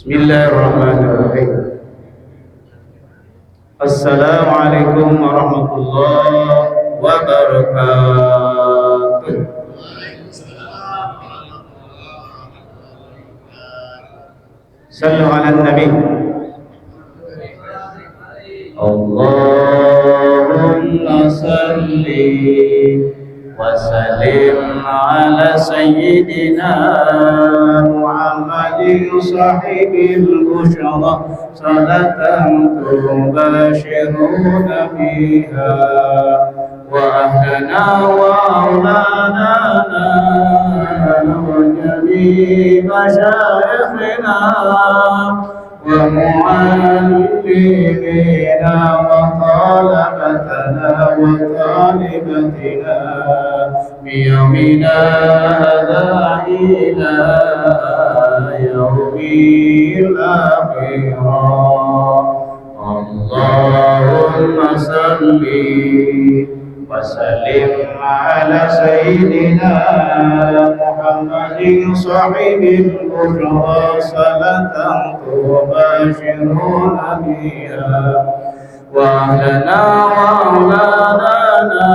Bismillahirrahmanirrahim. Assalamualaikum warahmatullahi wabarakatuh. Sallu ala nabi. Allahumma salli wa sallim ala sayyidina Muhammadin sahibil busyara salatan tubashiruna biha wa ahlana wa auladana wa jami' masyayikhina ومعلمينا وطلبتنا وطالبتنا بيومنا هذا إلى يوم الآخرة اللهم صل وسلم على سيدنا محمد صاحب البشرى صلاة تباشرون بها وأهلنا وأولادنا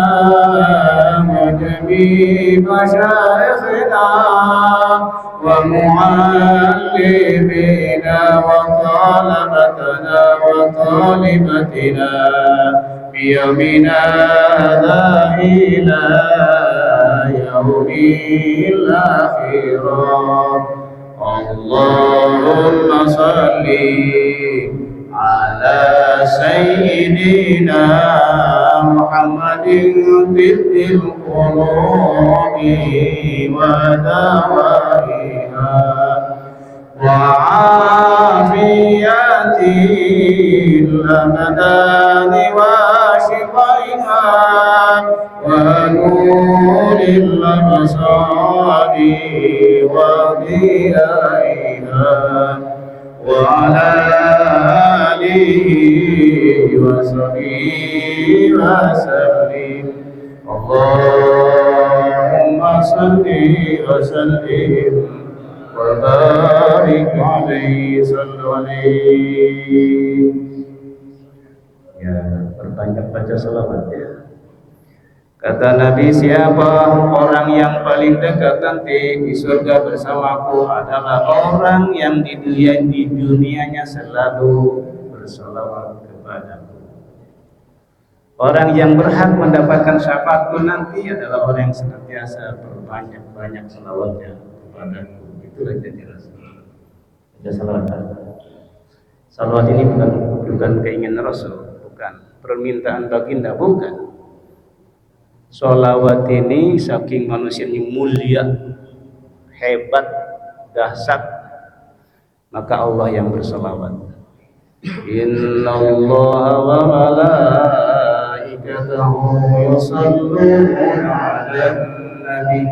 وجميع مشايخنا ومعلمينا وطلبتنا وطالبتنا بيومنا هذا إلى يوم الآخرة اللهم صل على سيدنا محمد طب القلوب ودوائها وعافية الأبدان وشفائها ونور الأبصار وضيائها وعلى آله وصحبه وسلم اللهم صل وسلم وبارك عليه صلوا عليه. Ya, perbanyak baca salawat ya. Kata Nabi, siapa orang yang paling dekat nanti di surga bersamaku adalah orang yang di dunianya selalu bersalawat kepadaku. Orang yang berhak mendapatkan syafaatku nanti adalah orang yang senantiasa berbanyak-banyak salawatnya kepadaku. Itulah jadi Rasul. Ada salawat. Salawat ini bukan keinginan Rasul, bukan permintaan baginda, bukan. Salawat ini saking manusianya mulia, hebat, dahsyat, maka Allah yang bersalawat. Innallaha wa malaikatahu yusholluna 'alan nabi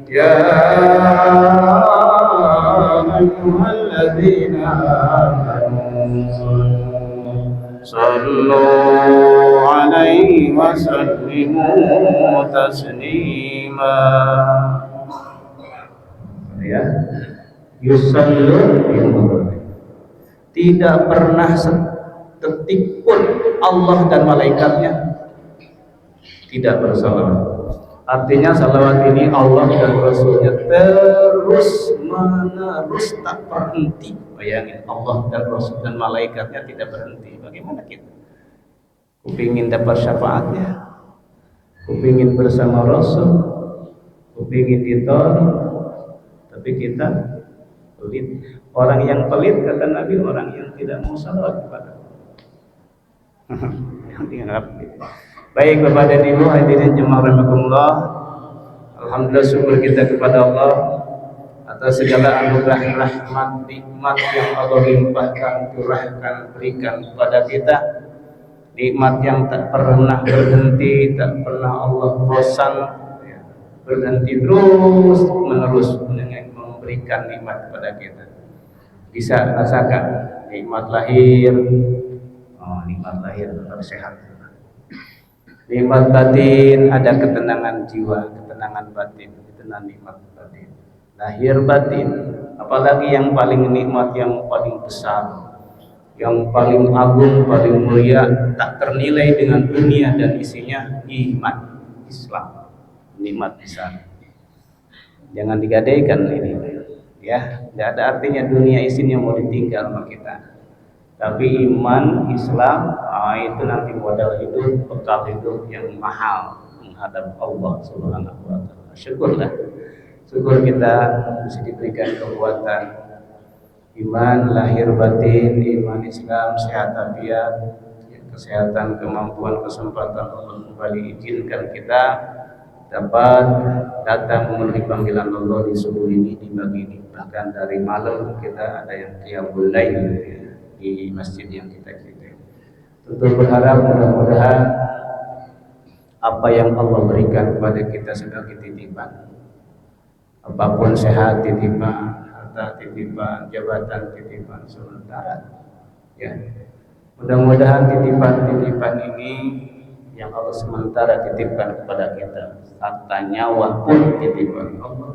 ya ayyuhalladzina amanu sallu 'alaihi wa sallimu taslima. Ya, yusallu, tidak pernah sedetik pun Allah dan malaikatnya tidak bersalawat. Artinya salawat ini Allah dan Rasulnya terus menerus tak berhenti. Bayangin, Allah dan Rasul dan malaikatnya tidak berhenti. Bagaimana kita? Kupingin dapat syafaatnya, kupingin bersama Rasul, kupingin ditolong, tapi kita pelit. Orang yang pelit kata Nabi, orang yang tidak mau salawat kepada yang dianggap. Baik Bapak dan Ibu hadirin jemaah rahimakumullah, alhamdulillah syukur kita kepada Allah atas segala anugerah rahmat nikmat yang Allah limpahkan, curahkan, berikan kepada kita. Nikmat yang tak pernah berhenti, tak pernah Allah bosan berhenti, terus menerus memberikan nikmat kepada kita. Bisa rasakan nikmat lahir, nikmat lahir tetap sehat. Nikmat batin, ada ketenangan jiwa, ketenangan batin, ketenangan nikmat batin. lahir batin. Apalagi yang paling nikmat, yang paling besar, yang paling agung, paling mulia, tak ternilai dengan dunia dan isinya, iman Islam. Nikmat besar, jangan digadaikan ini, ya. Tidak ada artinya dunia isinya mau ditinggal sama kita, tapi iman Islam, itu nanti modal hidup, bekal hidup yang mahal menghadap Allah Subhanahu wa taala. Syukurlah, syukur kita bisa diberikan kekuatan iman lahir batin, iman Islam, sehat afiat, kesehatan, kemampuan, kesempatan Allah kembali izinkan kita dapat datang memenuhi panggilan Allah di subuh ini, di pagi ini. Bahkan dari malam kita ada yang qiyamul lail di masjid yang kita cintai. Tentu berharap mudah-mudahan apa yang Allah berikan kepada kita sebagai titipan, apapun sehat titipan, harta titipan, jabatan titipan sementara, ya. Mudah-mudahan titipan-titipan ini yang Allah sementara titipkan kepada kita, harta nyawa pun titipan Allah,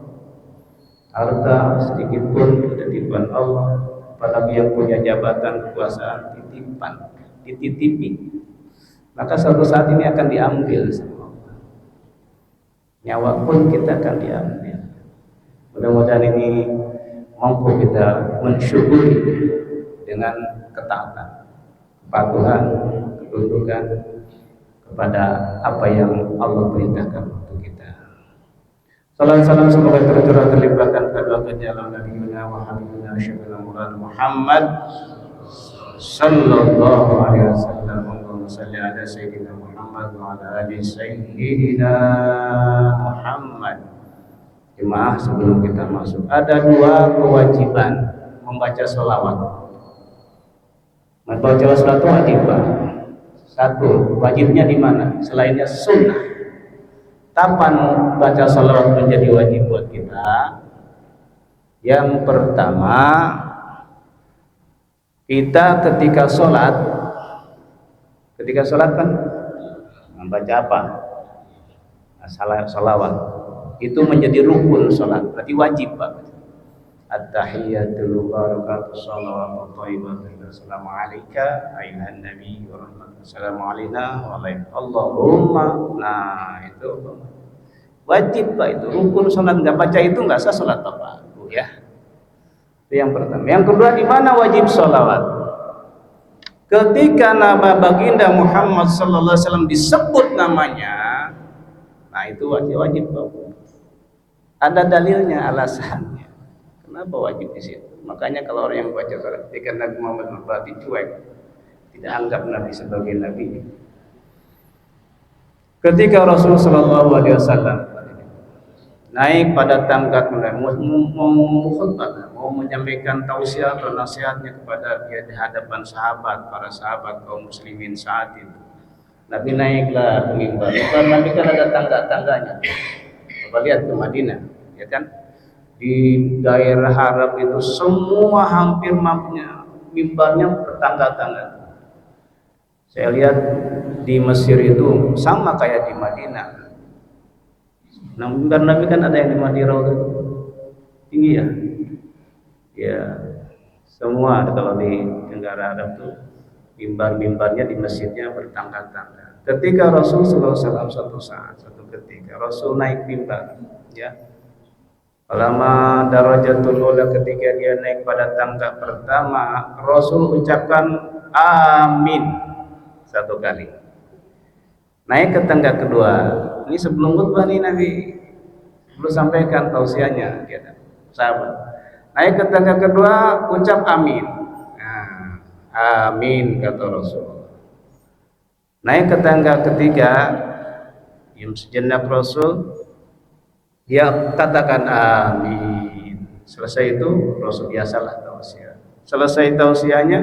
harta sedikit pun titipan Allah, apalagi yang punya jabatan kekuasaan titipan, dititipi, maka suatu saat ini akan diambil sama Allah. Nyawa pun kita akan diambil. Mudah-mudahan ini mampu kita mensyukuri dengan ketaatan, kepatuhan, ketundukan kepada apa yang Allah perintahkan untuk kita. Salam salam semoga tercurah terlimpahkan kedua kejalan Nabi wa habibina syafi'ina Muhammad sallallahu alaihi wasallam. Allahumma salli ala sayyidina Muhammad wa ala ali sayyidina Muhammad. Jemaah, sebelum kita masuk, ada dua kewajiban membaca sholawat. Membaca sholawat itu wajib, Pak. Satu, wajibnya di mana? Selainnya sunnah. Kapan baca sholawat menjadi wajib buat kita? Yang pertama, kita ketika sholat kan membaca apa? Sholawat. Itu menjadi rukun sholat, berarti wajib, Pak. At-tahiyatul barakatuh shalawatu thayyibatu assalamu alayka ayyuhan nabi wa rahmatullahi wassalamu alayna wa alayhi Allahumma. Nah, itu wajib, Pak. Itu rukun sholat. Nggak baca itu nggak sah sholat, Pak, ya. Itu yang pertama. Yang kedua, di mana wajib sholawat? Ketika Nabi Baginda Muhammad sallallahu alaihi wasallam disebut namanya, nah itu wajib, Pak. Ada dalilnya, alasannya. Kenapa wajib di situ? Makanya kalau orang yang baca surat ketika Nabi Muhammad berarti cuek, tidak anggap Nabi sebagai Nabi. Ketika Rasulullah Shallallahu Alaihi Wasallam naik pada tangga mau menyampaikan tausiah atau nasihatnya kepada dia di hadapan para sahabat kaum muslimin saat itu, Nabi naiklah ke mimbar. Nabi kan ada tangga-tangganya. Coba lihat ke Madinah, ya kan? Di daerah Arab itu semua hampir mimbarnya bertangga-tangga. Saya lihat di Mesir itu sama kayak di Madinah. Nah, mimbar Nabi kan ada yang di Madinah itu tinggi ya. Ya, semua kalau di negara Arab tuh mimbar-mimbarnya di masjidnya bertangga-tangga. Ketika Rasulullah SAW satu ketika Rasul naik mimbar, ya. Lama darajatul ula, ketika dia naik pada tangga pertama, Rasul ucapkan amin satu kali. Naik ke tangga kedua, ini sebelum khutbah nih Nabi belum sampaikan tausiahnya, ya, sahabat. Naik ke tangga kedua, ucap amin. Nah, amin kata Rasul. Naik ke tangga ketiga, diam sejenak Rasul, dia katakan amin. Selesai itu Rasul biasalah tausiah. Selesai tausiahnya,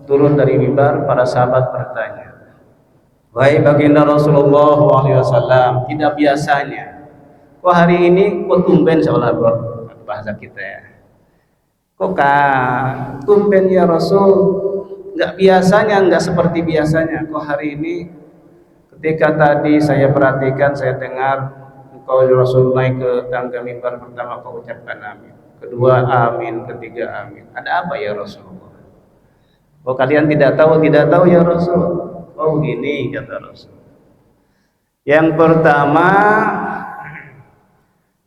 turun dari mimbar, para sahabat bertanya, wahai baginda Rasulullah SAW, tidak biasanya kok hari ini kok tumben, seolah bahasa kita ya, kok tumben ya Rasul, nggak biasanya, nggak seperti biasanya. Kok hari ini ketika tadi saya perhatikan, saya dengar Kau Rasul naik ke tangga mimbar pertama kau ucapkan amin, kedua amin, ketiga amin. Ada apa ya Rasulullah? Oh kalian tidak tahu ya Rasul. Oh begini kata Rasul. Yang pertama,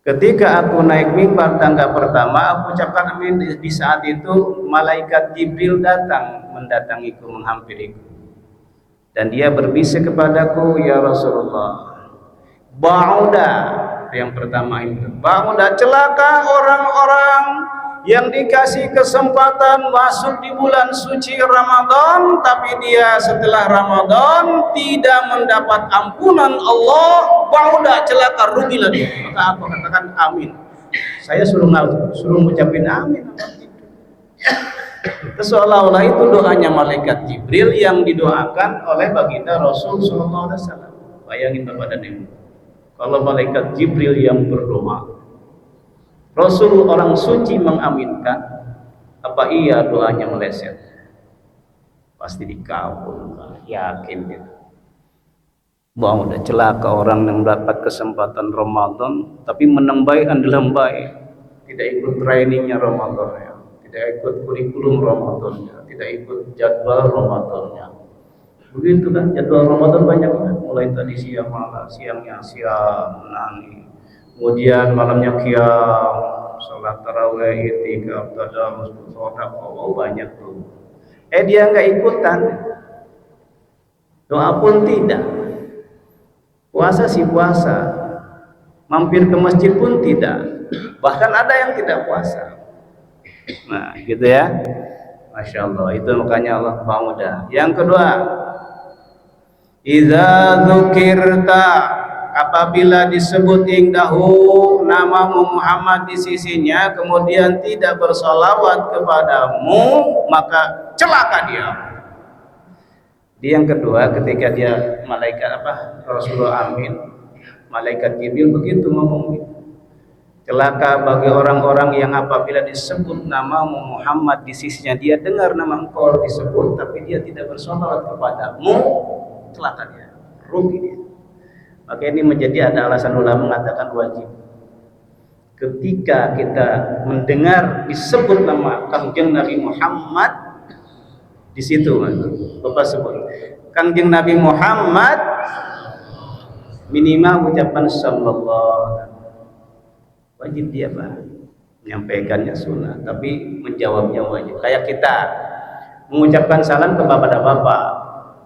ketika aku naik mimbar tangga pertama, aku ucapkan amin. Di saat itu malaikat Jibril datang mendatangiku, menghampiriku, dan dia berbisik kepadaku, ya Rasulullah, ba'uda, yang pertama itu, ba'uda, celaka orang-orang yang dikasih kesempatan masuk di bulan suci Ramadan, tapi dia setelah Ramadan tidak mendapat ampunan Allah. Ba'uda, celaka, rugilah dia. Maka aku katakan amin. Saya suruh ngucapin amin. Seolah-olah itu doanya malaikat Jibril yang didoakan oleh baginda Rasul sallallahu alaihi wasallam. Bayangin Bapak dan Ibu, kalau malaikat Jibril yang berdoa, Rasul orang suci mengaminkan, apa iya doanya meleset? Pasti dikabul, yakin gitu. Bahwa udah celaka orang yang mendapat kesempatan Ramadan tapi menembai dalam baik, tidak ikut trainingnya Ramadan ya, tidak ikut kurikulum Ramadannya, tidak ikut jadwal Ramadannya. Begitu kan, jadwal Ramadan banyak kan, mulai tadi siang malam, siangnya siang nani, kemudian malamnya qiyam, sholat tarawih, itikaf, tadarus, sedekah, oh banyak tuh. Dia nggak ikutan, doa pun tidak, puasa sih puasa, mampir ke masjid pun tidak, bahkan ada yang tidak puasa. Nah gitu ya, Masya Allah, itu makanya Allah mudah. Yang kedua, idza dzukirta, apabila disebut indahu namamu Muhammad di sisinya, kemudian tidak bersalawat kepadamu, maka celaka dia. Di yang kedua, ketika dia malaikat Rasulullah amin, malaikat Jibril begitu ngomong, celaka bagi orang-orang yang apabila disebut namamu Muhammad di sisinya, dia dengar nama engkau disebut tapi dia tidak bersalawat kepadamu, celaka dia, rugi dia. Maka ini menjadi, ada alasan ulama mengatakan wajib. Ketika kita mendengar disebut nama Kangjeng Nabi Muhammad, di situ Bapak sebut Kangjeng Nabi Muhammad, minimal ucapan sallallahu, wajib dia Pak. Menyampaikannya sunnah, tapi menjawabnya wajib. Kayak kita mengucapkan salam kepada bapak,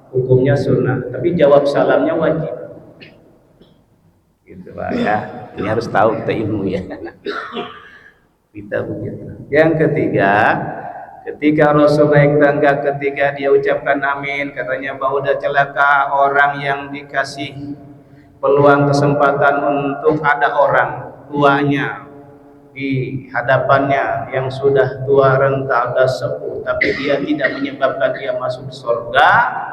hukumnya sunnah, tapi jawab salamnya wajib. Gitu Pak ya. Ini harus tahu kita ilmu ya. Kita begitu. Yang ketiga, ketika Rasul naik tangga, ketika dia ucapkan amin, katanya bahwa udah celaka orang yang dikasih peluang kesempatan untuk ada orang tuanya di hadapannya yang sudah tua renta, ada sepuh, tapi dia tidak menyebabkan dia masuk surga.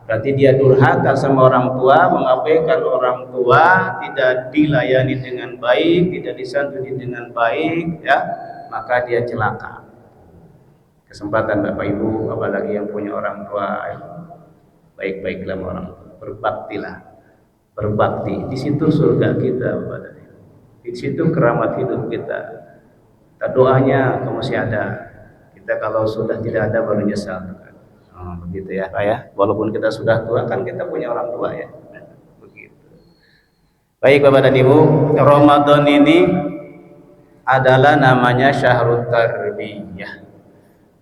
Berarti dia durhaka sama orang tua, mengabaikan orang tua, tidak dilayani dengan baik, tidak disantuni dengan baik, ya, maka dia celaka. Kesempatan Bapak Ibu, apalagi yang punya orang tua, baik-baiklah orang tua, berbaktilah, berbakti. Di situ surga kita, Bapak dan Ibu. Di situ keramat hidup kita. Doanya masih ada. Kita kalau sudah tidak ada baru nyesal. Begitu ya Pak ya, walaupun kita sudah tua kan kita punya orang tua ya, begitu. Baik Bapak dan Ibu, Ramadan ini adalah namanya syahrut tarbiyah,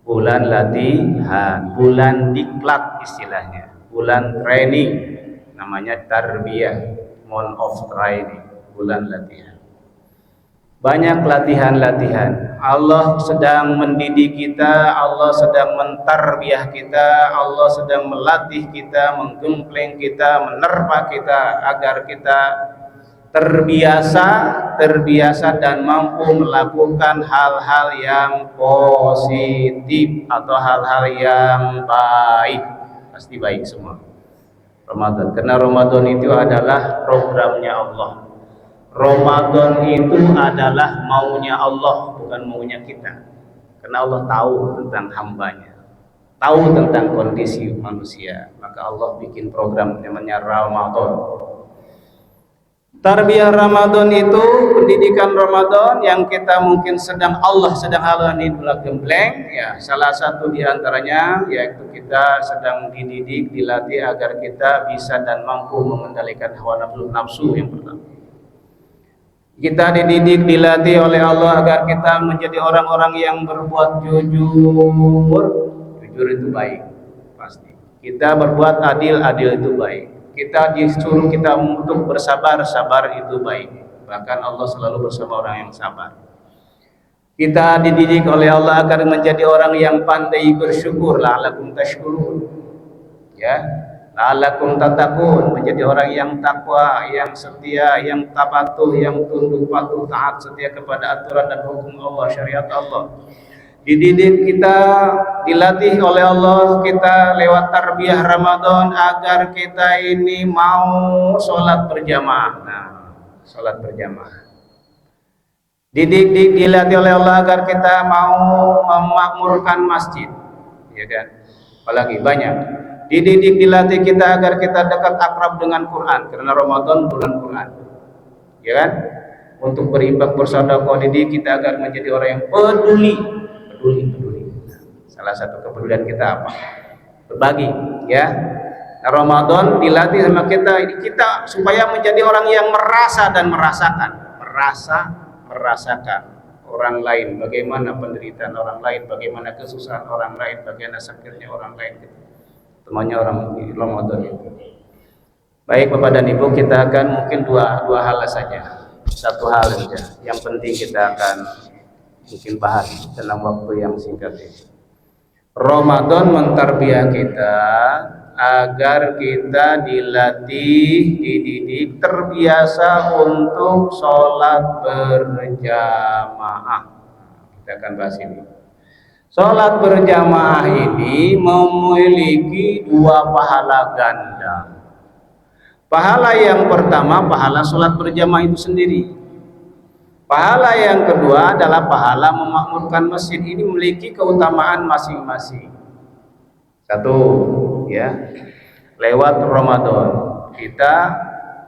bulan latihan, bulan diklat istilahnya, bulan training, namanya tarbiyah, month of training, bulan latihan. Banyak latihan-latihan. Allah sedang mendidik kita, Allah sedang mentarbiyah kita, Allah sedang melatih kita, menggempleng kita, menerpa kita agar kita terbiasa dan mampu melakukan hal-hal yang positif atau hal-hal yang baik. Pasti baik semua. Ramadan, karena Ramadan itu adalah programnya Allah. Ramadan itu adalah maunya Allah, bukan maunya kita. Karena Allah tahu tentang hambanya, tahu tentang kondisi manusia, maka Allah bikin program namanya Ramadan. Tarbiyah Ramadan itu pendidikan Ramadan yang kita mungkin Allah sedang alami gembleng ya. Salah satu di antaranya yaitu kita sedang dididik, dilatih agar kita bisa dan mampu mengendalikan hawa nafsu yang pertama. Kita dididik, dilatih oleh Allah agar kita menjadi orang-orang yang berbuat jujur. Jujur itu baik, pasti. Kita berbuat adil, adil itu baik. Kita disuruh kita untuk bersabar, sabar itu baik. Bahkan Allah selalu bersama orang yang sabar. Kita dididik oleh Allah agar menjadi orang yang pandai bersyukur, la'allakum tashkurun. Ya, la'allakum tattaqun, menjadi orang yang takwa, yang setia, yang patuh, yang tunduk patuh taat setia kepada aturan dan hukum Allah, syariat Allah. Dididik kita, dilatih oleh Allah kita lewat tarbiyah Ramadan agar kita ini mau sholat berjamaah. Nah, sholat berjamaah. Dilatih oleh Allah agar kita mau memakmurkan masjid, ya kan? Apalagi banyak. Dididik, dilatih kita agar kita dekat akrab dengan Quran karena Ramadan bulan Quran, ya kan? Untuk berinfak, bersedekah, dididik kita agar menjadi orang yang peduli. Salah satu kepedulian kita apa? Berbagi, ya. Ramadan dilatih sama kita supaya menjadi orang yang merasa dan merasakan, merasakan orang lain, bagaimana penderitaan orang lain, bagaimana kesusahan orang lain, bagaimana sakitnya orang lain. Temannya orang di Ramadan itu. Baik Bapak dan Ibu, kita akan mungkin dua hal saja. Satu hal saja yang penting kita akan mungkin bahas dalam waktu yang singkat ini. Ramadan mentarbiyah kita agar kita dilatih, dididik, terbiasa untuk sholat berjamaah. Kita akan bahas ini. Sholat berjamaah ini memiliki dua pahala ganda. Pahala yang pertama, pahala sholat berjamaah itu sendiri. Pahala yang kedua adalah pahala memakmurkan masjid. Ini memiliki keutamaan masing-masing. Satu, ya, lewat Ramadan kita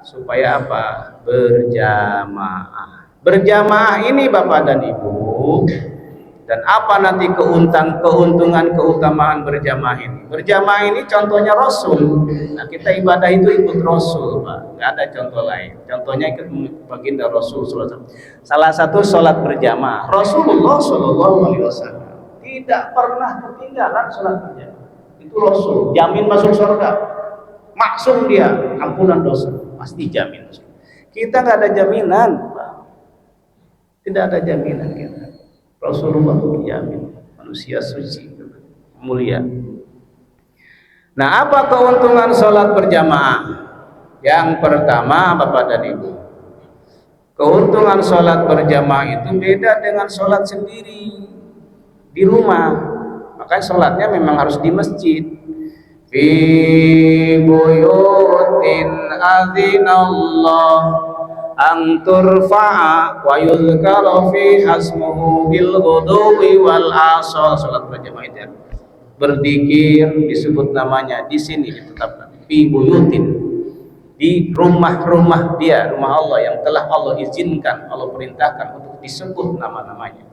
supaya apa? Berjamaah. Berjamaah ini Bapak dan Ibu, dan apa nanti keuntungan keutamaan berjamaah ini? Berjamaah ini contohnya Rasul. Nah, kita ibadah itu ikut Rasul, Pak. Nggak ada contoh lain. Contohnya ikut baginda Rasul SAW. Salah satu sholat berjamaah. Rasulullah SAW tidak pernah ketinggalan sholat berjamaah. Itu Rasul. Jamin masuk surga. Maksum dia, ampunan dosa. Pasti jamin. Kita nggak ada jaminan, Pak. Tidak ada jaminan kita. Rasulullah menjamin manusia suci mulia. Nah, apa keuntungan sholat berjamaah? Yang pertama Bapak dan Ibu, keuntungan sholat berjamaah itu beda dengan sholat sendiri di rumah. Makanya sholatnya memang harus di masjid. Fi buyutin adzinallah an turfa'a wa yuzkara fi hasmuhu bil ghudwi wal asal. Salat berjamaah itu berzikir, disebut namanya, di sini ditetapkan fi buyutin, di rumah-rumah dia, rumah Allah yang telah Allah izinkan, Allah perintahkan untuk disebut nama-namanya,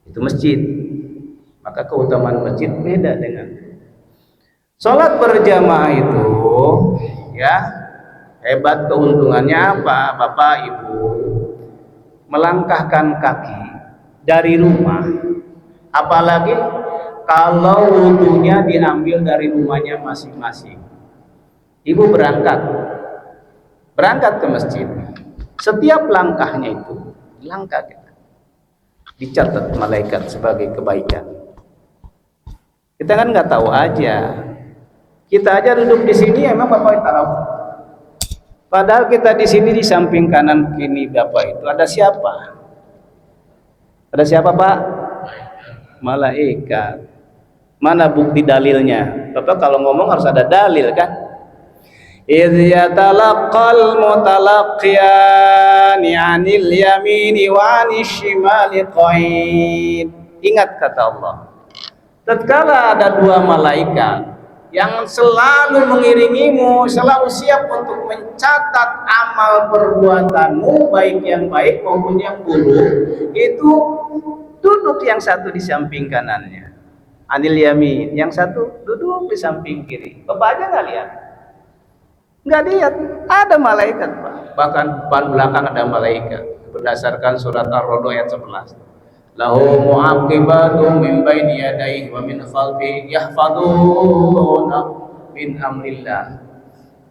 itu masjid. Maka keutamaan masjid beda dengan salat berjamaah itu, ya. Hebat keuntungannya apa Bapak Ibu? Melangkahkan kaki dari rumah, apalagi kalau wudunya diambil dari rumahnya masing-masing. Ibu berangkat ke masjid, setiap langkahnya itu langkah dicatat malaikat sebagai kebaikan. Kita kan nggak tahu aja, kita aja duduk di sini emang Bapak tahu. Padahal kita di sini di samping kanan kiri Bapak itu ada siapa? Ada siapa Pak? Malaikat. Mana bukti dalilnya? Bapak kalau ngomong harus ada dalil kan? Idz yatalaqqal mutalaqiyani 'anil yamini wa 'anil shimali qa'id. Ingat kata Allah. Tatkala ada dua malaikat yang selalu mengiringimu, selalu siap untuk mencatat amal perbuatanmu, baik yang baik maupun yang buruk, itu duduk yang satu di samping kanannya, anil yamin, yang satu duduk di samping kiri. Bapak aja nggak lihat, nggak lihat, ada malaikat Pak. Bahkan depan belakang ada malaikat, berdasarkan surat Ar-Ra'd ayat 11. Lahu mu'aqibatun min baini yadayhi wa min khalfihi yahfaduna min amrillah.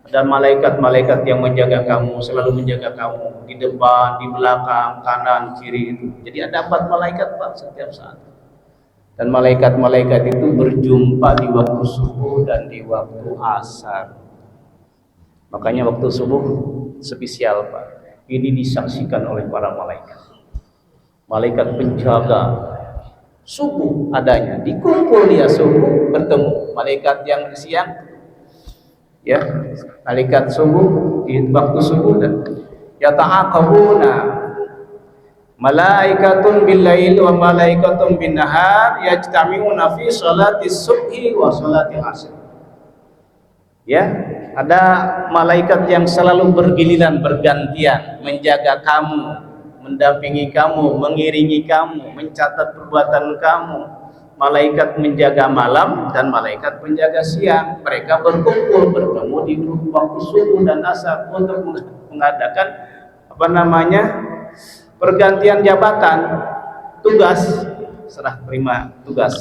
Ada malaikat-malaikat yang menjaga kamu, selalu menjaga kamu di depan, di belakang, kanan, kiri itu. Jadi ada 4 malaikat Pak setiap saat. Dan malaikat-malaikat itu berjumpa di waktu subuh dan di waktu asar. Makanya waktu subuh spesial Pak. Ini disaksikan oleh para malaikat. Malaikat penjaga subuh adanya, dikumpul dia subuh bertemu. Malaikat yang siang, ya, malaikat subuh di waktu subuh dan yata'aqabuna malaikatun bil lail wa malaikatun bin nahar yajtami'una fi sholati subhi wa sholati asr. Ya, ada malaikat yang selalu bergiliran bergantian menjaga kamu, mendampingi kamu, mengiringi kamu, mencatat perbuatan kamu. Malaikat menjaga malam dan malaikat penjaga siang. Mereka berkumpul bertemu di waktu subuh dan asar untuk mengadakan pergantian jabatan, tugas, serah terima tugas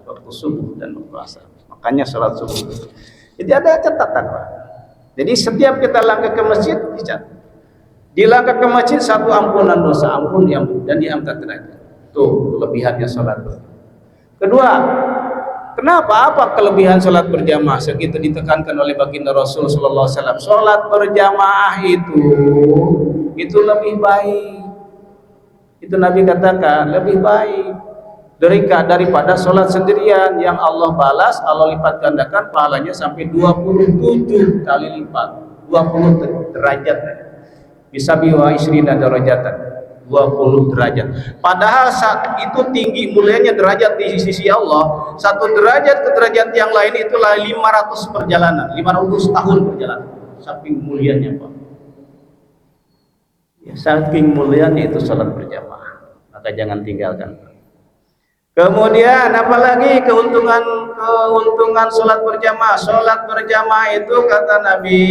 waktu subuh dan waktu asar. Makanya salat subuh. Jadi ada catatan Pak. Jadi setiap kita langkah ke masjid dicatat. Di langkah ke masjid satu ampunan dosa, ampun dan diangkat derajat. Tuh kelebihannya sholat berjamaah. Kedua, kenapa? Apa kelebihan sholat berjamaah? Segitu ditekankan oleh baginda Rasul Sallallahu Alaihi Wasallam. Sholat berjamaah itu lebih baik. Itu Nabi katakan lebih baik daripada sholat sendirian yang Allah balas, Allah lipat gandakan pahalanya sampai 27 kali lipat, 20 derajat. Bisa biwa isrina darajatan, 20 derajat. Padahal saat itu tinggi mulianya derajat di sisi Allah. Satu derajat ke derajat yang lain itulah 500 perjalanan, 500 tahun perjalanan. Saking mulianya Pak. Ya, saking mulianya itu salat berjamaah. Maka jangan tinggalkan. Kemudian apalagi keuntungan salat berjamaah. Salat berjamaah itu kata Nabi,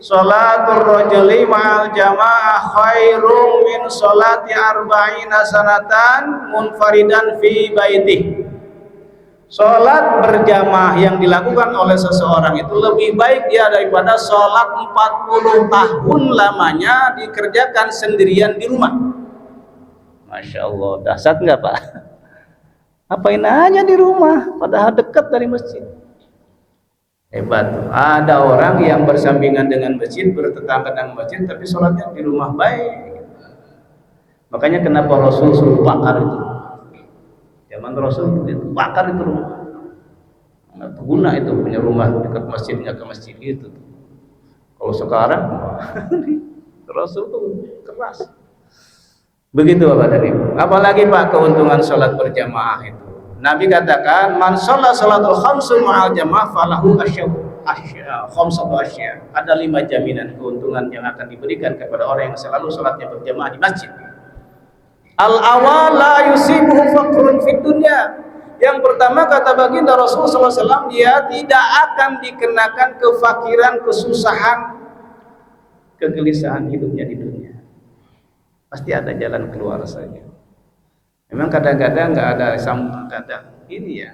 sholatul rajuli ma'al jamaah khairum min sholati arba'ina sanatan munfaridan fi baitih. Sholat berjamaah yang dilakukan oleh seseorang itu lebih baik dia daripada sholat 40 tahun lamanya dikerjakan sendirian di rumah. Masya Allah, dahsyat nggak Pak? Apain aja di rumah padahal dekat dari masjid. Hebat. Ada orang yang bersampingan dengan masjid, bertetangga dengan masjid, tapi sholatnya di rumah baik. Makanya kenapa Rasul suruh bakar itu? Zaman Rasul itu bakar itu rumah. Guna itu punya rumah dekat masjidnya ke masjid itu. Kalau sekarang Rasul tuh keras. Begitu Bapak dan Ibu. Apalagi Pak keuntungan sholat berjamaah itu. Nabi katakan, man sholat sholatul khamsu ma'al jamaah falahu khamsatu asya. Ada 5 jaminan keuntungan yang akan diberikan kepada orang yang selalu sholatnya berjamaah di masjid. Al-awal la yusibuhu faqrun fid dunya. Yang pertama kata baginda Rasulullah SAW, dia tidak akan dikenakan kefakiran, kesusahan, kegelisahan hidupnya di dunia. Pasti ada jalan keluar saja. Memang kadang-kadang nggak ada sambung kadang ini ya.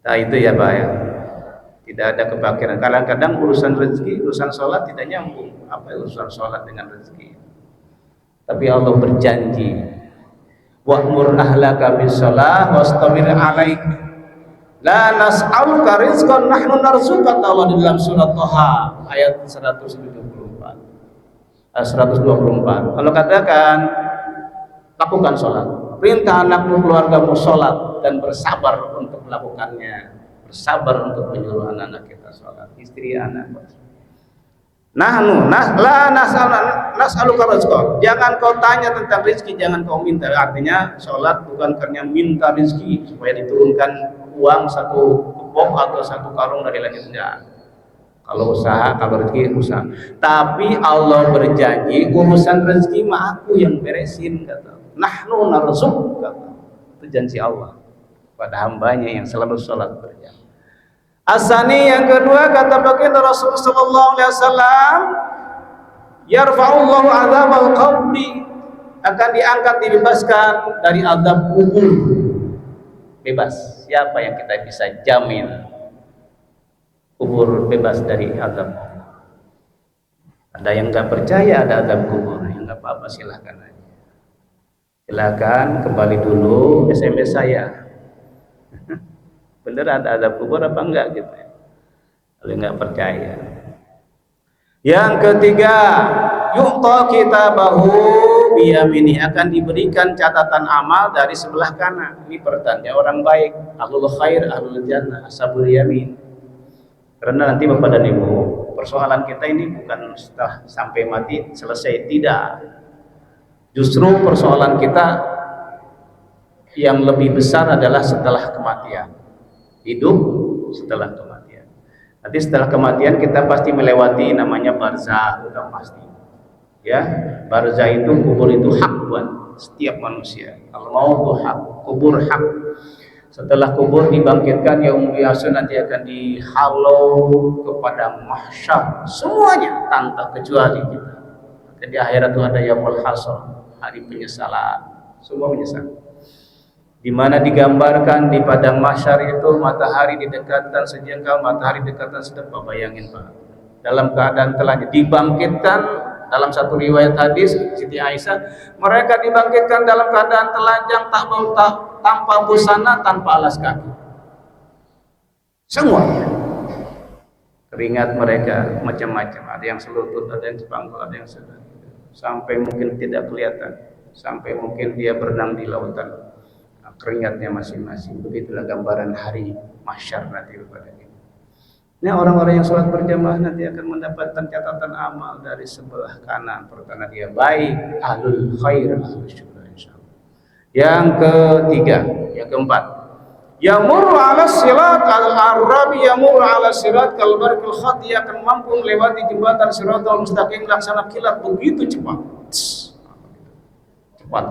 Nah itu ya Pak ya. Tidak ada kefakiran. Kadang-kadang urusan rezeki, urusan sholat tidak nyambung. Apa urusan sholat dengan rezeki? Tapi Allah berjanji, wa'mur ahlaka bis-shalah wastabir 'alaik. La nas'aluka rizqan nahnu narzuqaka. Allah di dalam surat Thaha ayat 124. Allah katakan, lakukan sholat. Perintah anakmu, keluargamu sholat dan bersabar untuk melakukannya. Bersabar untuk menyuruh anak-anak kita sholat, istri, anak. La nas'aluka rizqan. Jangan kau tanya tentang rezeki, jangan kau minta. Artinya sholat bukan karena minta rezeki supaya diturunkan uang 1 pok atau 1 karung dari langit, enggak. Kalau usaha, kalau rezeki usaha. Tapi Allah berjanji urusan rezeki mah aku yang beresin, kata. Nahnu narzuq, kata. Itu janji Allah pada hambanya yang selalu sholat berjamaah. Asani yang kedua, kata baginda Rasulullah sallallahu alaihi wasallam, yarfa'ullahu adzabal qabri, akan diangkat, dibebaskan dari azab kubur. Bebas. Siapa yang kita bisa jamin kubur bebas dari azab Allah? Ada yang nggak percaya ada azab kubur, yang nggak apa-apa, silahkan aja. Silahkan kembali dulu SMS saya. Bener ada azab kubur apa enggak gitu ya? Kalau nggak percaya. Yang ketiga, yu'ta kitabahu biyamini, akan diberikan catatan amal dari sebelah kanan. Ini pertanda orang baik, ahlul khair, ahlul jannah, ashabul yamin. Karena nanti Bapak dan Ibu, persoalan kita ini bukan setelah sampai mati selesai, tidak. Justru persoalan kita yang lebih besar adalah setelah kematian. Hidup setelah kematian. Nanti setelah kematian kita pasti melewati namanya barzah, udah pasti. Ya, barzah itu, kubur itu hak buat setiap manusia. Al-maut hak, kubur hak. Setelah kubur dibangkitkan yaumul biasa, nanti akan dihalau kepada mahsyar semuanya tanpa kecuali kita. Jadi akhirat itu ada yaumul hasr, hari penyesalan, semua menyesal. Di mana digambarkan di padang mahsyar itu matahari didekatkan sejengkal, matahari didekatkan sedekap. Bayangin Pak, dalam keadaan telah dibangkitkan. Dalam satu riwayat hadis Siti Aisyah, mereka dibangkitkan dalam keadaan telanjang, tak bau, tanpa busana, tanpa alas kaki. Semuanya. Keringat mereka macam-macam, ada yang selutut, ada yang sepanggul, ada yang sedang. Sampai mungkin tidak kelihatan, sampai mungkin dia berenang di lautan. Keringatnya masing-masing. Begitulah gambaran hari mahsyar nanti kepada kita. Ini orang-orang yang sholat berjamaah nanti akan mendapatkan catatan amal dari sebelah kanan. Pertanda dia baik, ahlul khair, ahlul syukur, insyaallah. Yang ketiga, yang keempat, yamurru 'ala sirat al-arabi, yamurru 'ala sirat kal barqil khati, akan mampu melewati jembatan Shiratal Mustaqim laksana kilat, begitu cepat. Cepat.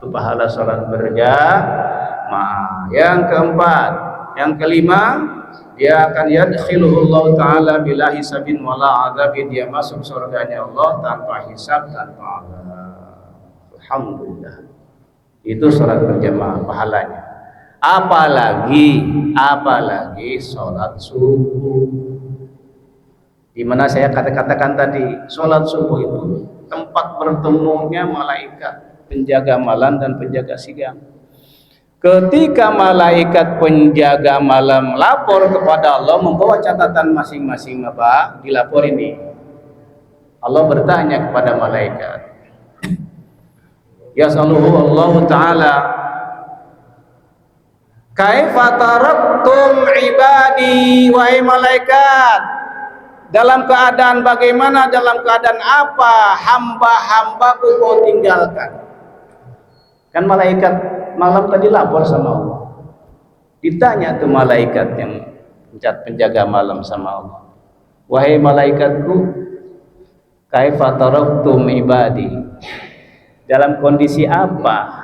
Itu pahala salat berjamaah. Yang keempat, yang kelima, dia akan yadkhiluhullahu ta'ala bila hisabin wala adzabin, dia masuk surganya Allah tanpa hisab, tanpa azab. Alhamdulillah. Itu salat berjamaah pahalanya. Apalagi salat subuh. Di mana saya katakan tadi, salat subuh itu tempat bertemunya malaikat penjaga malam dan penjaga siang. Ketika malaikat penjaga malam lapor kepada Allah membawa catatan masing-masing, apa dilapor ini, Allah bertanya kepada malaikat, yasaluhu Allah Ta'ala, kaifa taraktum ibadi, wahai malaikat, dalam keadaan bagaimana, dalam keadaan apa hamba-hambaku kau tinggalkan? Kan malaikat malam tadi lapor sama Allah. Ditanya tuh malaikat yang penjaga malam sama Allah, wahai malaikatku, kaifa taraktum ibadi, dalam kondisi apa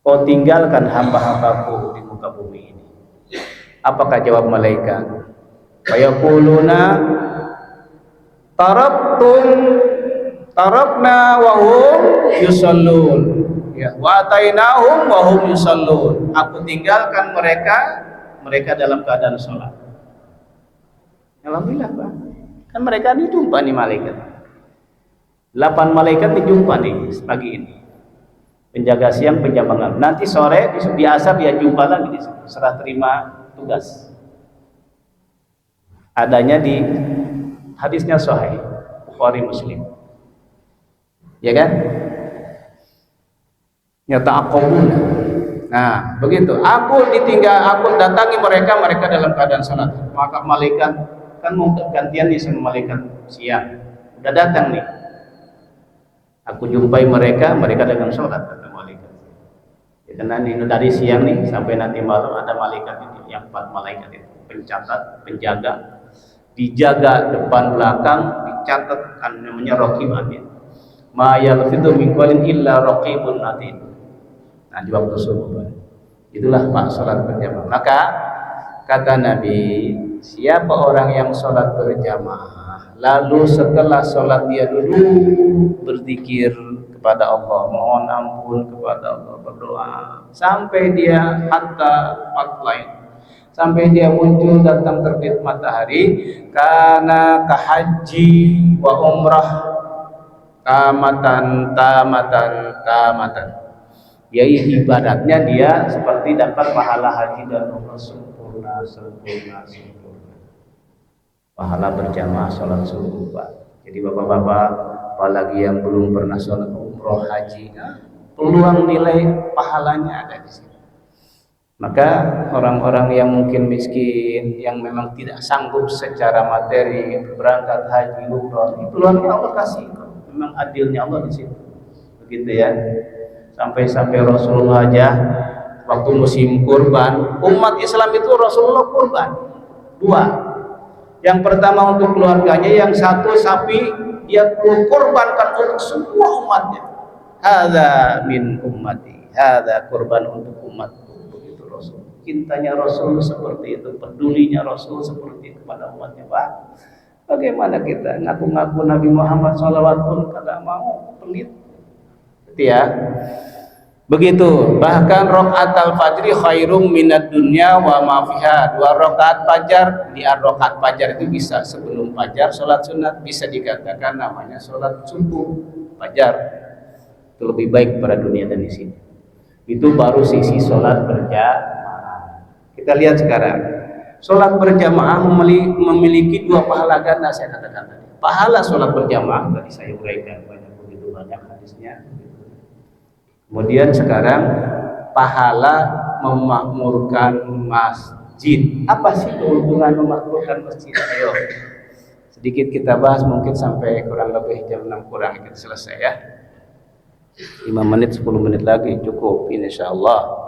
kau tinggalkan hamba-hambaku di muka bumi ini? Apakah jawab malaikat? Fayaquluna tarakna wa hum yusallun, ya, wa atainahum wa hum yusallun. Aku tinggalkan mereka dalam keadaan sholat. Alhamdulillah Pak, kan mereka dijumpa nih malaikat. 8 malaikat dijumpa nih pagi ini. Penjaga siang, penjaga malam. Nanti sore di asar dia jumpa lagi di situ, serah terima tugas. Adanya di hadisnya Sahih Bukhari Muslim. Ya kan? Yata'aqabuna. Nah, begitu. Aku datangi mereka dalam keadaan salat. Maka malaikat kan mau gantian nih sama malaikat siang. Udah datang nih. Aku jumpai mereka dengan salat, kata malaikat. Karena ini dari siang nih sampai nanti malam ada malaikat itu, yang 4 malaikat itu pencatat, penjaga, dijaga depan belakang, dicatat kan namanya raqib atid. Ma yalfidu min qawlin illa raqibun atid. Nah di waktu subuh itulah Pak sholat berjamaah. Maka kata Nabi, siapa orang yang sholat berjamaah lalu setelah sholat dia dulu berzikir kepada Allah, mohon ampun kepada Allah, berdoa sampai dia hatta lain, sampai dia muncul datang terbit matahari, karena kahaji wa umrah tamatan tamatan tamatan, yaitu ibaratnya dia seperti dapat pahala haji dan umrah sempurna sempurna sempurna. Pahala berjamaah sholat subuh, Pak. Jadi bapak-bapak, apalagi yang belum pernah sholat umroh haji, peluang nilai pahalanya ada di sini. Maka orang-orang yang mungkin miskin, yang memang tidak sanggup secara materi berangkat haji umroh, ini peluangnya Allah kasih. Memang adilnya Allah di situ. Begitu ya. Sampai-sampai Rasulullah aja waktu musim kurban, umat Islam itu Rasulullah kurban 2. Yang pertama untuk keluarganya, yang satu sapi dia kurbankan untuk semua umatnya. Hadza min ummati, hadza kurban untuk umatku. Begitu Rasul. Cintanya Rasul seperti itu, pedulinya Rasul seperti itu kepada umatnya, Pak. Bagaimana kita ngaku-ngaku Nabi Muhammad SAW pun kagak mau, pelit. Gitu ya. Begitu, bahkan rakaat al-fajri khairum minad dunya wa ma fiha. 2 rakaat fajar, di rakaat fajar itu bisa sebelum fajar salat sunat, bisa dikatakan namanya salat subuh fajar. Itu lebih baik pada dunia dan di sini. Itu baru sisi salat berjamaah. Kita lihat sekarang. Salat berjamaah memiliki 2 pahala ganda, saya katakan tadi. Pahala salat berjamaah tadi saya uraikan begitu banyak hadisnya. Kemudian sekarang pahala memakmurkan masjid. Apa sih keuntungan memakmurkan masjid? Ayo sedikit kita bahas, mungkin sampai kurang lebih jam 6 kurang kita selesai ya. 5 menit 10 menit lagi cukup insyaallah.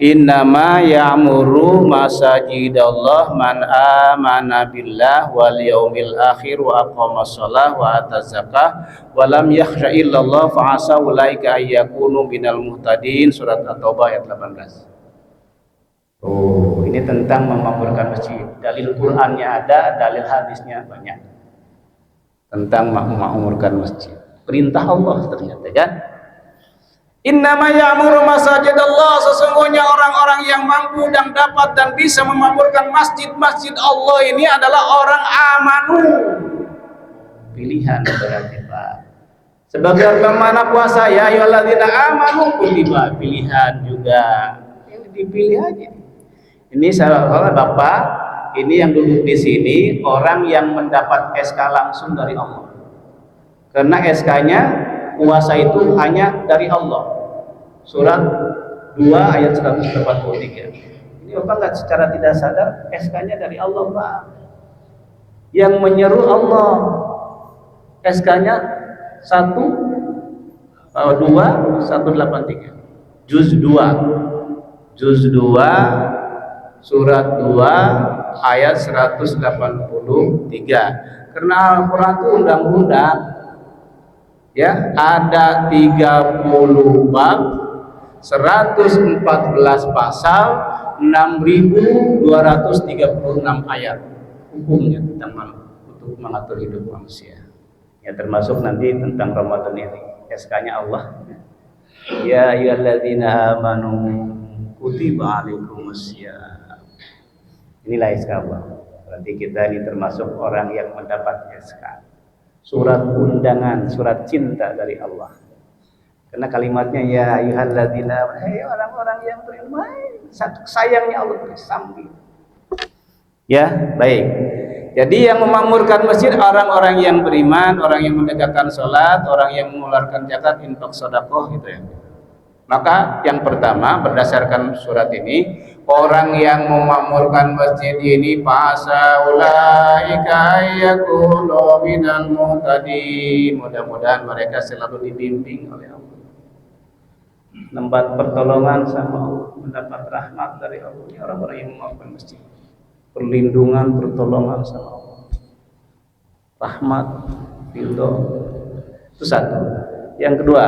Innama ya'muru masajidallah man amana billah wal yaumil akhir wa aqamas shalah wa ataz zakah wa lam yakhsha illallah fa asa ulaika ayyakunu minal muhtadin. Surat At-Taubah ayat 18. Oh, ini tentang memakmurkan masjid. Dalil Qur'annya ada, dalil hadisnya banyak. Tentang memakmurkan masjid. Perintah Allah ternyata kan. Innama ya'muru masajidallah, sesungguhnya orang-orang yang mampu dan dapat dan bisa memakmurkan masjid-masjid Allah ini adalah orang amanu. Pilihan berarti Pak. Sebagai mana puasa ya ayyuhalladzina amanu kutiba, pilihan juga. Yang dipilih aja. Ini salah Bapak, ini yang duduk di sini orang yang mendapat SK langsung dari Allah. Karena SK-nya puasa itu hanya dari Allah. Surat 2 ayat 143. Ini Bapak nggak secara tidak sadar SK-nya dari Allah, Pak. Yang menyeru Allah. SK-nya 183. Juz 2. Juz 2 surat 2 ayat 183. Karena Al-Qur'an itu undang-undang. Ya, ada 30 bab, 114 pasal, 6.236 ayat hukumnya tentang untuk mengatur hidup manusia. Ya, termasuk nanti tentang Ramadan ini. SK-nya Allah. Ya ayyuhalladzina amanu kutiba alaikumusiyam. Inilah SK Allah. Berarti kita ini termasuk orang yang mendapat SK. Surat undangan, surat cinta dari Allah. Karena kalimatnya ya ayyuhalladzina, hei orang-orang yang berilmu, sayangnya Allah bersamping. Ya, baik. Jadi yang memakmurkan masjid orang-orang yang beriman, orang yang menegakkan sholat, orang yang mengeluarkan zakat, infak, sedekah gitu ya. Maka yang pertama berdasarkan surat ini, orang yang memakmurkan masjid ini fasa ulaika yakunu minal muhtadin. Mudah-mudahan mereka selalu dibimbing oleh Allah. tempat pertolongan sama Allah, mendapat rahmat dari Allah. Ini orang-orang yang memaafkan masjid, perlindungan, pertolongan sama Allah, rahmat, ridho. Itu satu. Yang kedua,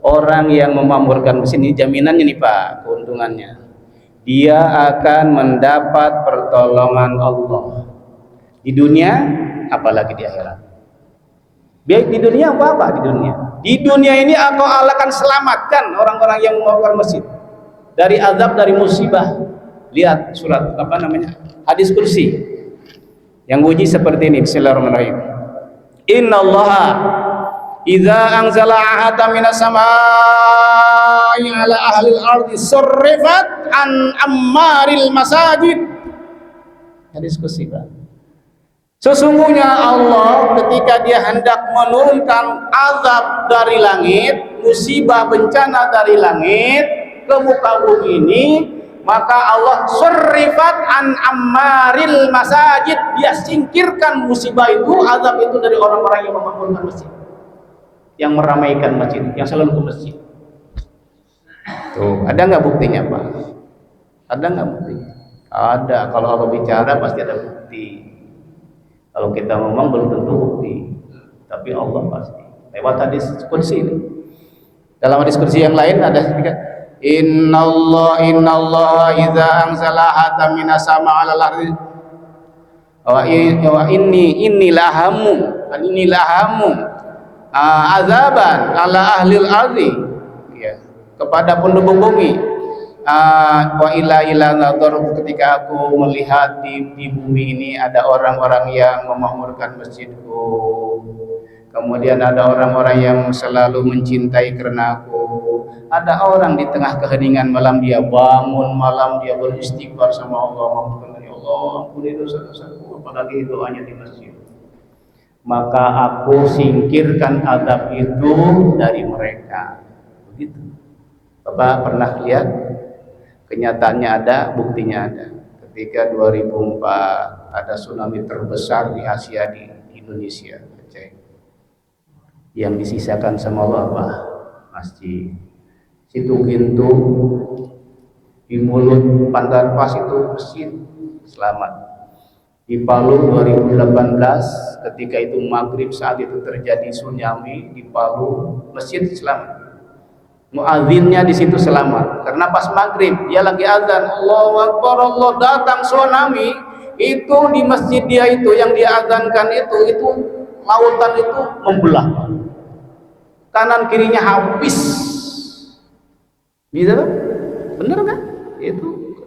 orang yang memakmurkan masjid ini jaminannya nih Pak, keuntungannya. Dia akan mendapat pertolongan Allah di dunia, apalagi di akhirat. Baik di dunia apa di dunia. Di dunia ini Allah akan selamatkan orang-orang yang memakmurkan masjid dari azab, dari musibah. Lihat surat apa namanya? Hadis kursi. Yang bunyi seperti ini, bismillahirrahmanirrahim. Innallaha idza anzala ahatan minas samaa'i 'ala ahlil ardi surrifat an ammaril masajid. Hadis kursi, Pak. Sesungguhnya Allah ketika dia hendak menurunkan azab dari langit, musibah bencana dari langit ke muka bumi ini, maka Allah surrifat an ammaril masajid, dia singkirkan musibah itu, azab itu dari orang-orang yang memakmurkan masjid, yang meramaikan masjid, yang selalu ke masjid. Tuh, ada nggak buktinya Pak? Ada nggak buktinya? Ada. Kalau Allah bicara pasti ada bukti. Kalau kita ngomong belum tentu bukti, tapi Allah pasti. Lewat hadis kursi ini. Dalam hadis kursi yang lain ada Innallaha idza anzala hata minas sama 'alal ardi wa inni lahamu azaban ala ahlil ardi, ya, kepada penduduk bumi. Wa ila nadhar, ketika aku melihat di bumi ini ada orang-orang yang memakmurkan masjidku, kemudian ada orang-orang yang selalu mencintai karena aku, ada orang di tengah keheningan malam dia bangun malam, dia beristighfar sama Allah, ya Allah ampuni dosa-dosaku, apalagi doanya di masjid, maka aku singkirkan azab itu dari mereka. Begitu. Bapak pernah lihat? Kenyataannya ada, buktinya ada. Ketika 2004 ada tsunami terbesar di Asia, di Indonesia, Aceh. Yang disisakan sama Allah apa? Masjid. Situ Gintung, di mulut Pantar Pas itu masjid selamat. Di Palu 2018 ketika itu maghrib, saat itu terjadi tsunami di Palu, masjid selamat. Muadzinnya di situ selamat karena pas maghrib dia lagi azan, Allahu Akbar, Allah, datang tsunami itu di masjid dia itu yang dia azankan itu lautan itu membelah, kanan kirinya habis, bisa kan? Bener kan? Itu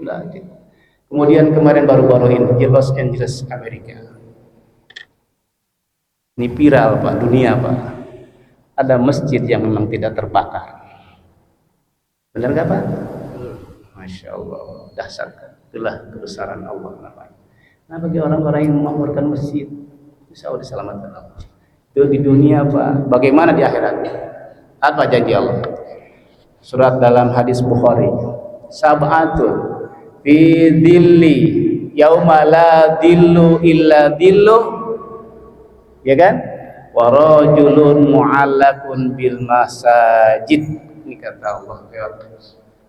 kemudian kemarin baru-baru ini di Los Angeles, Amerika, ini viral Pak, dunia Pak, ada masjid yang memang tidak terbakar. Benar nggak Pak? Masya Allah, dahsyat. Itulah kebesaran Allah namanya. Nah, bagi orang-orang yang memakmurkan masjid, insya Allah diselamatkan Allah. Itu di dunia Pak. Bagaimana di akhirat? Apa janji Allah? Surat dalam hadis Bukhari. Sab'atun fi dhilli yauma la dhillu illa dhillu. Ya kan? Wa rajulun mu'allakun bil masajid. Ini kata Allah ya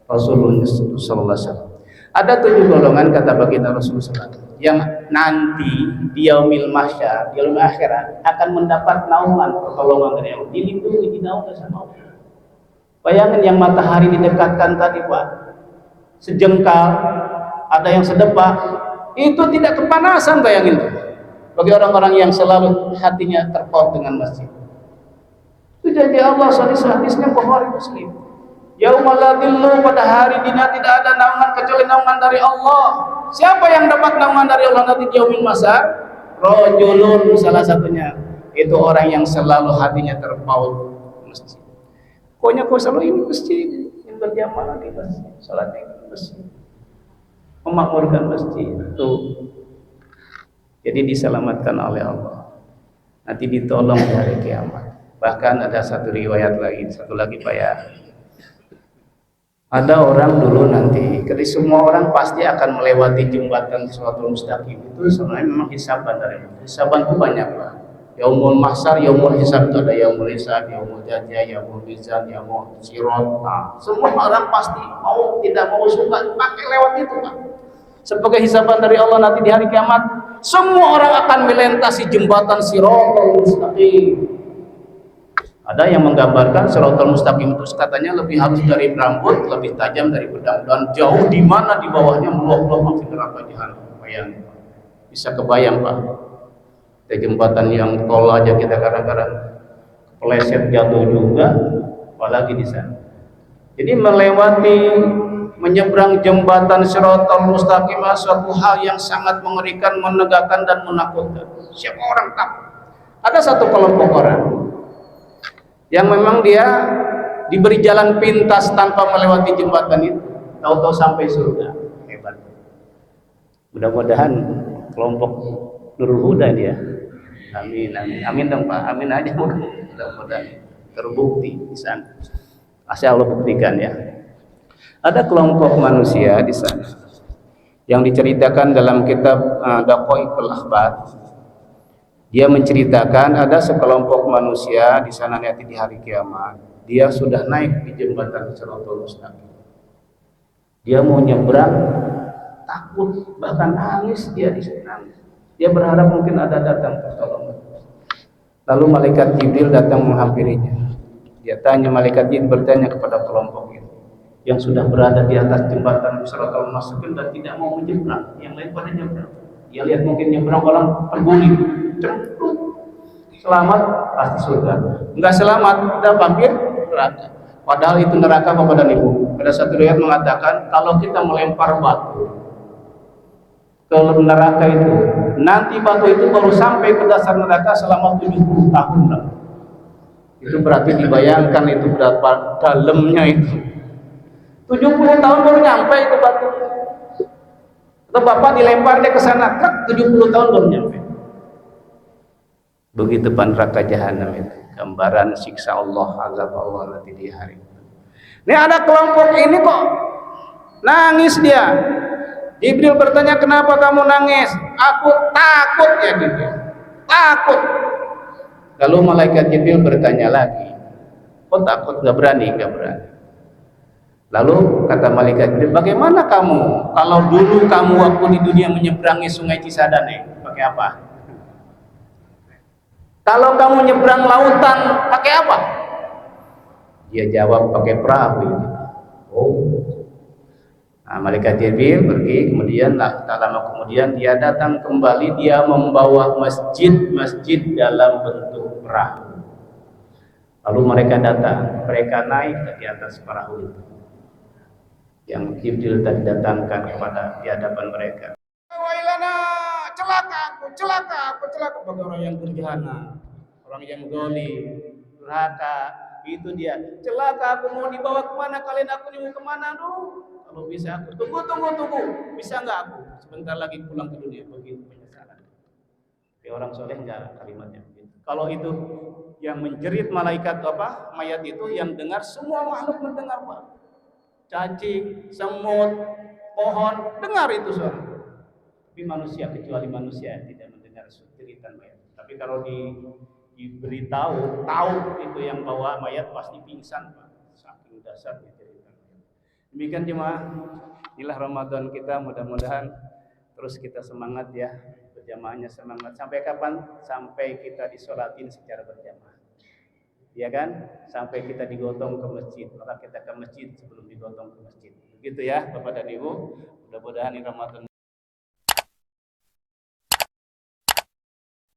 Rasulullah sallallahu alaihi wasallam. Ada 7 golongan kata baginda Rasulullah yang nanti di yaumil mahsyar, di yaumil akhirat akan mendapat naungan pertolongan dari Allah, dilindungi, dinaungi sama Allah. Bayangin yang matahari didekatkan tadi Pak, sejengkal, ada yang sedepak, itu tidak kepanasan, bayangin tuh. Bagi orang-orang yang selalu hatinya terpaut dengan masjid. Itu janji Allah, hadisnya Bukhari Muslim. Yaumul ladillu, pada hari dina tidak ada naungan kecuali naungan dari Allah. Siapa yang dapat naungan dari Allah nanti di yaumil mahsyar? Rajulun, salah satunya itu orang yang selalu hatinya terpaut masjid. Pokoknya kau selalu ini masjid, yang berjamaah di masjid, salat di masjid, memakmurkan masjid itu. Jadi diselamatkan oleh Allah. Nanti ditolong di hari kiamat. Bahkan ada satu riwayat lagi, satu lagi Pak ya. Ada orang dulu nanti, ketika semua orang pasti akan melewati jembatan Shiratal Mustaqim itu sebenarnya memang hisaban dari Allah. Hisaban itu banyak Pak. Yaumul mahsyar, yaumul hisab, itu ada yaumul hisab, yaumul jazaa, yaumul mizan, yaumul sirat. Nah, semua orang pasti mau tidak mau suka pakai lewat itu, Pak. Sebagai hisaban dari Allah nanti di hari kiamat, semua orang akan melintasi jembatan Shiratal Mustaqim. Ada yang menggambarkan Shiratal Mustaqim itu katanya lebih halus dari rambut, lebih tajam dari pedang, dan jauh di mana di bawahnya meluap-luap api neraka jahanam. Bayang, bisa kebayang, Pak. Di jembatan yang tol aja kita kadang-kadang kepleset jatuh juga, apalagi di sana. Jadi menyeberang jembatan Shiratal Mustaqim suatu hal yang sangat mengerikan, menegakkan dan menakutkan. Siapa orang takut? Ada satu kelompok orang yang memang dia diberi jalan pintas tanpa melewati jembatan itu, tahu-tahu sampai surga. Hebat. Mudah-mudahan kelompok Nurul Huda dia. Amin, amin, amin dong Pak, amin aja mudah-mudahan terbukti di sana. Asal Allah buktikan ya. Ada kelompok manusia di sana yang diceritakan dalam kitab Daqaiqul Akhbar. Dia menceritakan ada sekelompok manusia di sana nanti di hari kiamat. Dia sudah naik di jembatan Shiratal Mustaqim. Dia mau nyebrang, takut, bahkan nangis dia di sana. Dia berharap mungkin ada datang pertolongan. Lalu malaikat Jibril datang menghampirinya. Dia tanya, malaikat Jibril bertanya kepada kelompok itu yang sudah berada di atas jembatan Shiratal Mustaqim dan tidak mau menyeberang, yang lain pada nyebrang. Dia lihat mungkin nyebrang orang terguling, cengkuk. Selamat pasti surga. Enggak selamat, udah hampir neraka. Padahal itu neraka Bapak dan Ibu. Ada satu riwayat mengatakan kalau kita melempar batu ke neraka itu, nanti batu itu baru sampai ke dasar neraka selama 70 tahun lah. Itu berarti dibayangkan itu berapa dalamnya itu. 70 tahun baru nyampe itu batu. Atau Bapak dilempar dia ke sana, 70 tahun baru nyampe. Begitu neraka jahanam itu, gambaran siksa Allah, azab Allah nanti di hari itu. Ini ada kelompok ini kok nangis dia. Jibril bertanya, kenapa kamu nangis? Aku takut ya Jibril, takut. Lalu malaikat Jibril bertanya lagi, kok takut? Gak berani, gak berani. Lalu kata malaikat Jibril, bagaimana kamu kalau dulu kamu waktu di dunia menyeberangi sungai Cisadane, pakai apa? Kalau kamu nyebrang lautan, pakai apa? Dia jawab, pakai perahu. Oh. Nah, malaikat Jibril pergi, kemudian tak lama kemudian dia datang kembali, dia membawa masjid dalam bentuk perahu. Lalu mereka datang, mereka naik di atas perahu itu yang Jibril tadi datangkan kepada di hadapan mereka. Wailana, celaka aku, bagi orang yang berjana, orang yang zalim, durhaka. Itu dia, celaka aku, mau dibawa kemana kalian, aku mau kemana dulu? Kalau bisa aku tunggu, bisa nggak aku sebentar lagi pulang ke dunia? Begitu penyesalan. Tapi orang soleh enggak kalimatnya begitu. Kalau itu yang menjerit malaikat apa mayat itu, yang dengar semua makhluk mendengar Pak. Cacing, semut, pohon dengar itu suara. Tapi manusia, kecuali manusia tidak mendengar jeritan mayat. Tapi kalau diberitahu, tahu itu yang bawa mayat pasti pingsan Pak. Saking dasarnya cerita. Demikian jemaah, inilah Ramadan kita, mudah-mudahan terus kita semangat ya, berjamaahnya semangat. Sampai kapan? Sampai kita disolatin secara berjamaah. Ya kan? Sampai kita digotong ke masjid, maka kita ke masjid sebelum digotong ke masjid. Begitu ya Bapak dan Ibu. Mudah-mudahan ini Ramadan